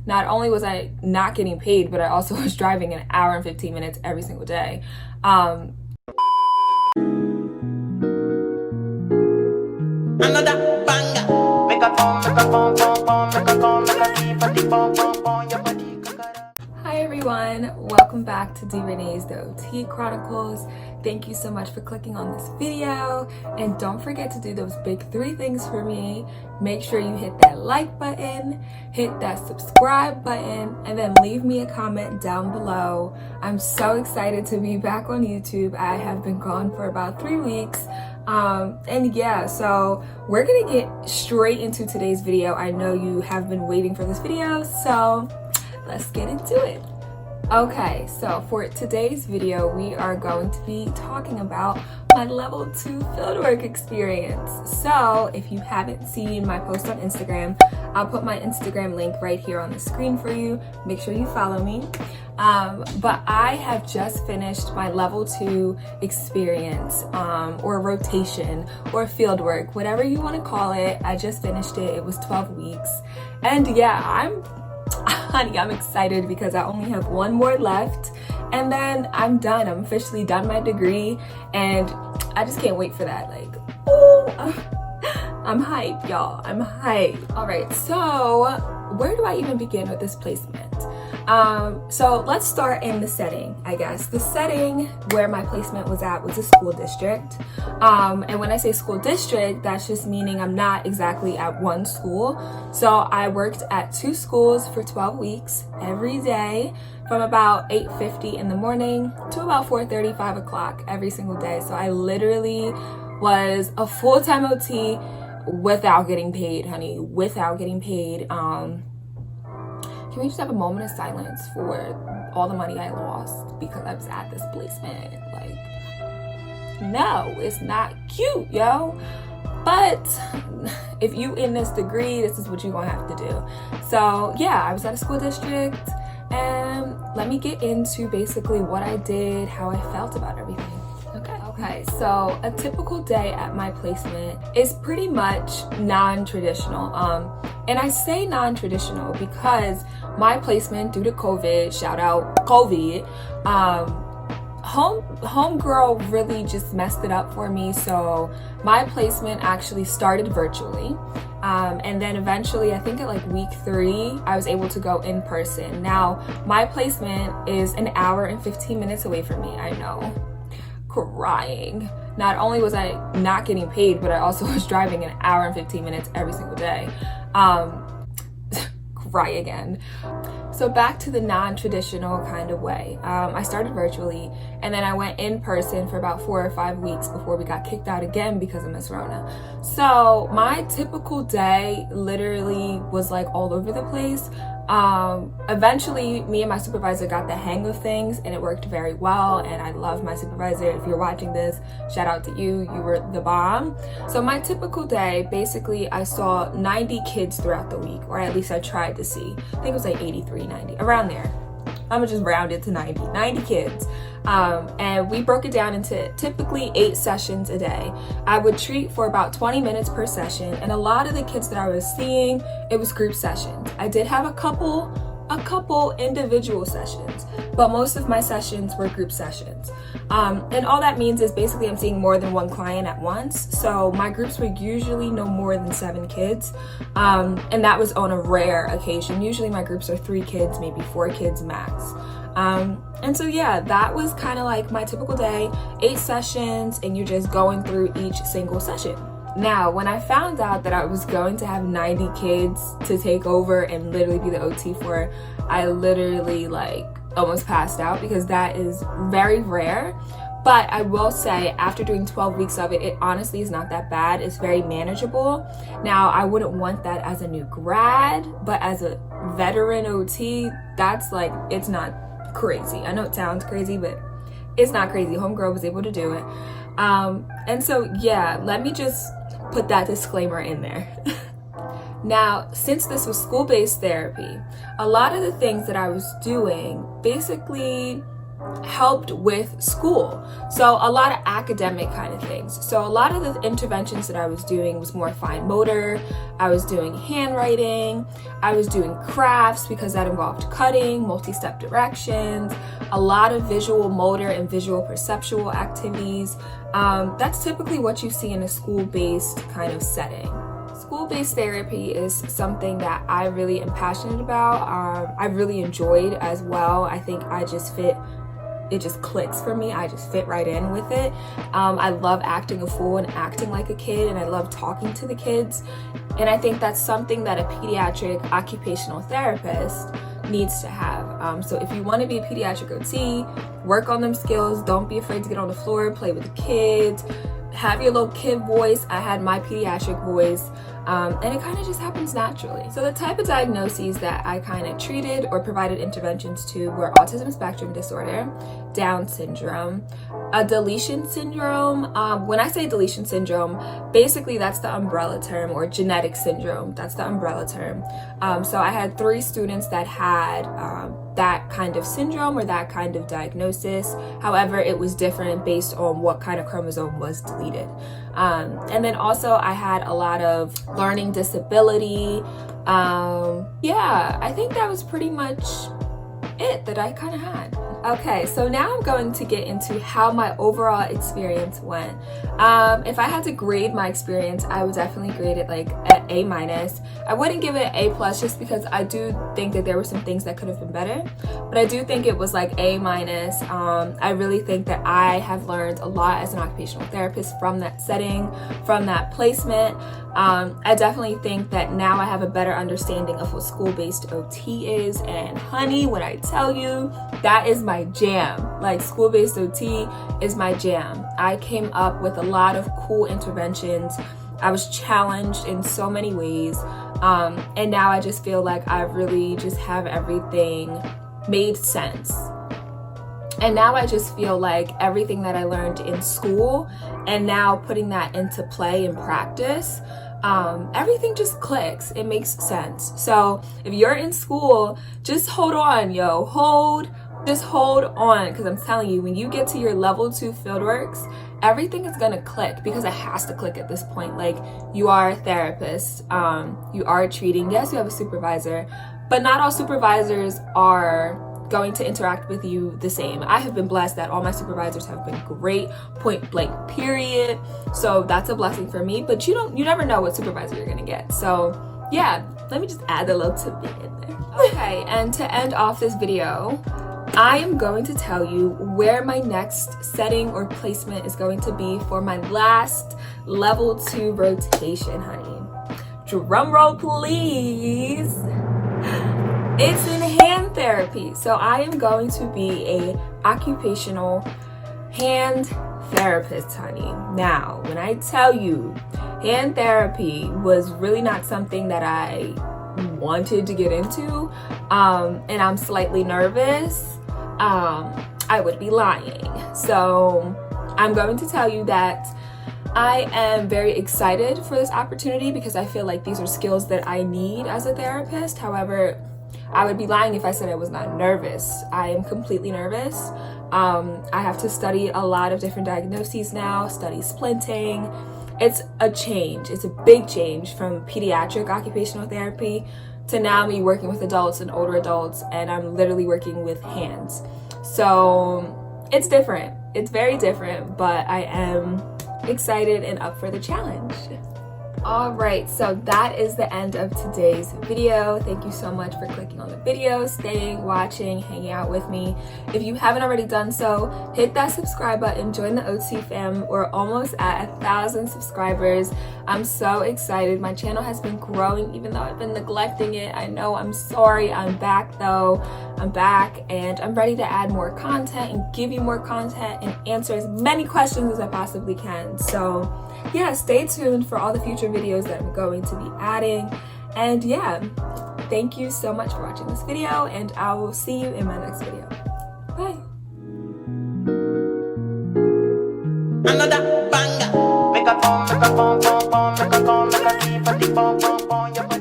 not only was I not getting paid, but I also was driving an hour and 15 minutes every single day. Another banger. Make a phone, make a phone, phone, phone, make a call, make a keep a phone, phone, phone, your body. Hi everyone, welcome back to Deerenee's The OT Chronicles. Thank you so much for clicking on this video, and don't forget to do those big 3 things for me. Make sure you hit that like button, hit that subscribe button, and then leave me a comment down below. I'm so excited to be back on YouTube. I have been gone for about 3 weeks. And yeah, so we're gonna get straight into today's video. I know you have been waiting for this video, so let's get into it. Okay, so for today's video, we are going to be talking about my level 2 fieldwork experience. So if you haven't seen my post on Instagram, I'll put my Instagram link right here on the screen for you. Make sure you follow me. But I have just finished my level 2 experience, or rotation, or fieldwork, whatever you want to call it. I just finished it. It was 12 weeks. And yeah, I'm excited because I only have 1 more left, and then I'm done. I'm officially done my degree, and I just can't wait for that. Like, ooh, I'm hyped, y'all. I'm hyped. All right, so where do I even begin with this placement? So let's start in the setting, I guess. The setting where my placement was at was a school district. And when I say school district, that's just meaning I'm not exactly at one school. So I worked at 2 schools for 12 weeks every day from about 8:50 in the morning to about 4:30, 5 o'clock every single day. So I literally was a full-time OT without getting paid, honey, without getting paid. Can we just have a moment of silence for all the money I lost because I was at this placement? Like, no, it's not cute, yo. But if you in this degree, this is what you're gonna have to do. So yeah, I was at a school district, and let me get into basically what I did, how I felt about everything. Okay, so a typical day at my placement is pretty much non-traditional. And I say non-traditional because my placement, due to COVID, shout out COVID, homegirl really just messed it up for me. So my placement actually started virtually. And then eventually, I think at like week 3, I was able to go in person. Now, my placement is an hour and 15 minutes away from me. I know. Crying. Not only was I not getting paid, but I also was driving an hour and 15 minutes every single day. Cry again. So back to the non-traditional kind of way. I started virtually, and then I went in person for about 4 or 5 weeks before we got kicked out again because of Miss Rona. So my typical day literally was like all over the place. Eventually, me and my supervisor got the hang of things, and it worked very well, and I love my supervisor. If you're watching this, shout out to you. You were the bomb. So my typical day, basically, I saw 90 kids throughout the week, or at least I tried to see. I think it was like 83, 90, around there. I'm gonna just round it to 90 kids. And we broke it down into typically 8 sessions a day. I would treat for about 20 minutes per session, and a lot of the kids that I was seeing, it was group sessions. I did have a couple individual sessions, but most of my sessions were group sessions. And all that means is basically I'm seeing more than one client at once. So my groups were usually no more than 7 kids. And that was on a rare occasion. Usually my groups are 3 kids, maybe 4 kids max. And so yeah, that was kind of like my typical day, 8 sessions, and you're just going through each single session. Now, when I found out that I was going to have 90 kids to take over and literally be the OT for, I literally like almost passed out because that is very rare. But I will say, after doing 12 weeks of it, it honestly is not that bad. It's very manageable. Now, I wouldn't want that as a new grad, but as a veteran OT, that's like, it's not crazy. I know it sounds crazy, but it's not crazy. Homegirl was able to do it. And so, yeah, let me just put that disclaimer in there. Now, since this was school-based therapy, a lot of the things that I was doing basically helped with school. So a lot of academic kind of things. So a lot of the interventions that I was doing was more fine motor. I was doing handwriting. I was doing crafts because that involved cutting, multi-step directions, a lot of visual motor and visual perceptual activities. That's typically what you see in a school-based kind of setting. School-based therapy is something that I really am passionate about. I really enjoyed as well. I think it just clicks for me. I just fit right in with it. I love acting a fool and acting like a kid, and I love talking to the kids. And I think that's something that a pediatric occupational therapist needs to have. So if you want to be a pediatric OT, work on them skills. Don't be afraid to get on the floor, play with the kids, have your little kid voice. I had my pediatric voice. And it kind of just happens naturally. So the type of diagnoses that I kind of treated or provided interventions to were autism spectrum disorder, Down syndrome, a deletion syndrome. When I say deletion syndrome, basically that's the umbrella term, or genetic syndrome. That's the umbrella term. So I had 3 students that had that kind of syndrome or that kind of diagnosis. However, it was different based on what kind of chromosome was deleted. And then also I had a lot of learning disability. Yeah, I think that was pretty much it that I kind of had. Okay, so now I'm going to get into how my overall experience went. If I had to grade my experience, I would definitely grade it like an A-. I wouldn't give it an A+ just because I do think that there were some things that could have been better, but I do think it was like A-. I really think that I have learned a lot as an occupational therapist from that setting, from that placement. I definitely think that now I have a better understanding of what school-based OT is, and honey, when I tell you, that is my jam. Like, school-based OT is my jam. I came up with a lot of cool interventions. I was challenged in so many ways, and now I just feel like I really just have everything made sense. And now I just feel like everything that I learned in school and now putting that into play and practice, everything just clicks. It makes sense. So if you're in school, just hold on, just hold on, because I'm telling you, when you get to your level 2 fieldworks, everything is gonna click, because it has to click at this point. Like, you are a therapist, you are treating, yes, you have a supervisor, but not all supervisors are going to interact with you the same. I have been blessed that all my supervisors have been great, point blank, period. So that's a blessing for me, but you never know what supervisor you're gonna get. So yeah, let me just add a little tidbit in there. Okay, and to end off this video, I am going to tell you where my next setting or placement is going to be for my last level 2 rotation, honey. Drum roll, please. It's in hand therapy. So I am going to be a occupational hand therapist, honey. Now, when I tell you, hand therapy was really not something that I wanted to get into, and I'm slightly nervous, I would be lying. So I'm going to tell you that I am very excited for this opportunity, because I feel like these are skills that I need as a therapist. However, I would be lying if I said I was not nervous. I am completely nervous. I have to study a lot of different diagnoses now, study splinting. It's a change. It's a big change from pediatric occupational therapy to now me working with adults and older adults, and I'm literally working with hands. So it's different. It's very different, but I am excited and up for the challenge. All right, so that is the end of today's video. Thank you so much for clicking on the video, staying, watching, hanging out with me. If you haven't already done so, hit that subscribe button, join the OT fam. We're almost at 1,000 subscribers. I'm so excited. My channel has been growing even though I've been neglecting it. I know, I'm sorry. I'm back though. I'm back and I'm ready to add more content and give you more content and answer as many questions as I possibly can. So yeah, stay tuned for all the future videos that I'm going to be adding. And yeah, thank you so much for watching this video, and I will see you in my next video. Bye. Another banger. Make a phone, make a phone, phone, phone, make a call, make a keep a the phone, phone, phone, your body.